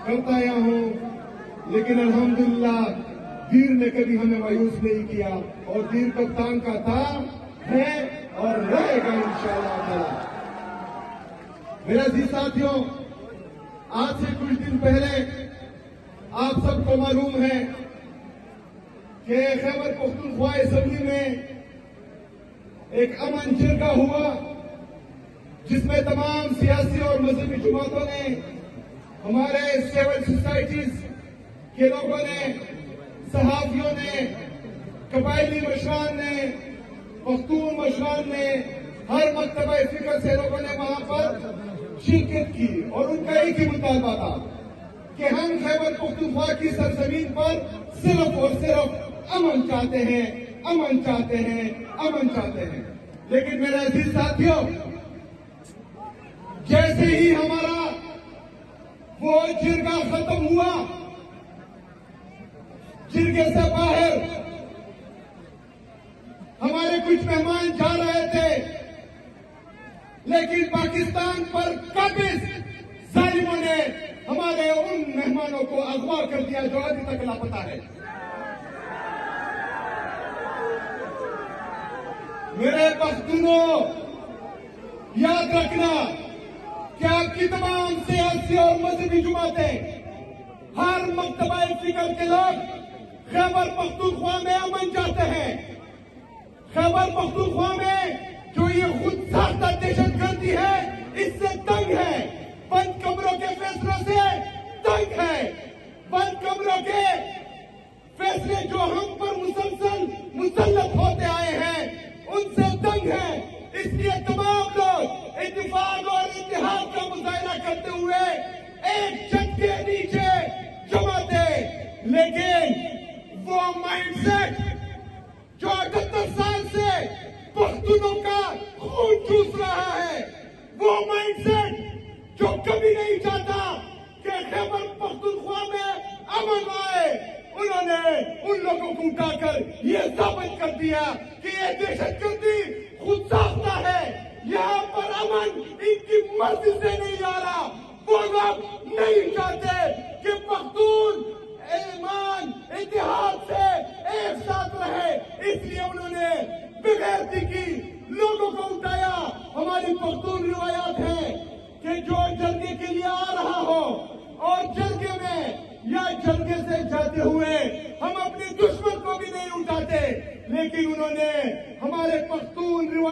کرتا آیا ہوں، لیکن الحمدللہ دیر نے کبھی ہمیں مایوس نہیں کیا، اور دیر کپتان کا تھا، ہے اور رہے گا انشاءاللہ تعالی۔ میرے عزیز ساتھیوں، آج سے کچھ دن پہلے آپ سب کو معلوم ہے کہ خیبر پختونخوا اسمبلی میں ایک امن جرگہ ہوا، جس میں تمام سیاسی اور مذہبی جماعتوں نے، ہمارے سول سوسائٹیز کے لوگوں نے، صحافیوں نے، قبائلی مشران نے، پختون مشران نے، ہر مکتبہ فکر سے لوگوں نے وہاں پر شرکت کی، اور ان کا ایک ہی مطالبہ تھا کہ ہم خیبر پختونخوا کی سرزمین پر صرف اور صرف امن چاہتے ہیں، امن چاہتے ہیں، امن چاہتے ہیں۔ لیکن میرے عزیز ساتھیوں، جیسے ہی ہمارا وہ جرگہ ختم ہوا، جرگے سے باہر ہمارے کچھ مہمان جا رہے تھے، لیکن پاکستان پر قابض ظالموں نے ہمارے ان مہمانوں کو اغوا کر دیا جو ابھی تک لاپتہ ہے۔ میرے پختونوں، یاد رکھنا کہ آپ کی تمام سیاسی اور مذہبی جماعتیں، ہر مکتبہ فکر کے لوگ خیبر پختونخوا میں امن چاہتے ہیں۔ خیبر پختونخوا میں جو یہ خود ساختہ دہشت گردی ہے، اس سے تنگ ہے، بند کمروں کے فیصلوں سے تنگ ہے، بند کمروں کے فیصلے جو ہم پر مسلسل مسلط ہوتے آئے ہیں، ان سے تنگ ہے۔ اس لیے تمام لوگ اتفاق اور اتحاد کا مظاہرہ کرتے ہوئے ایک چھت کے نیچے جمع تھے، لیکن وہ مائنڈ سیٹ جو 78 سال سے پختونوں کا خون چوس رہا ہے، وہ مائنڈ سیٹ جو کبھی نہیں چاہتا کہ خیبر پختونخوا میں امن آئے، انہوں نے ان لوگوں کو اٹھا کر یہ ثابت کر دیا کہ یہ دہشت گردی خود ساختہ ہے، یہاں پر امن ان کی مرضی سے نہیں آ رہا۔ وہ لوگ نہیں چاہتے کہ پختون ایمان اتحاد سے ایک ساتھ رہے، اس لیے انہوں نے بغیرتی کی لوگوں کو اٹھایا۔ ہماری پختون روایات ہیں کہ جو جرگے کے لیے آ رہا ہو اور جرگے میں یا جرگے سے جاتے ہوئے ہم اپنے دشمن کو بھی نہیں اٹھاتے، لیکن انہوں نے ہمارے پختون روایات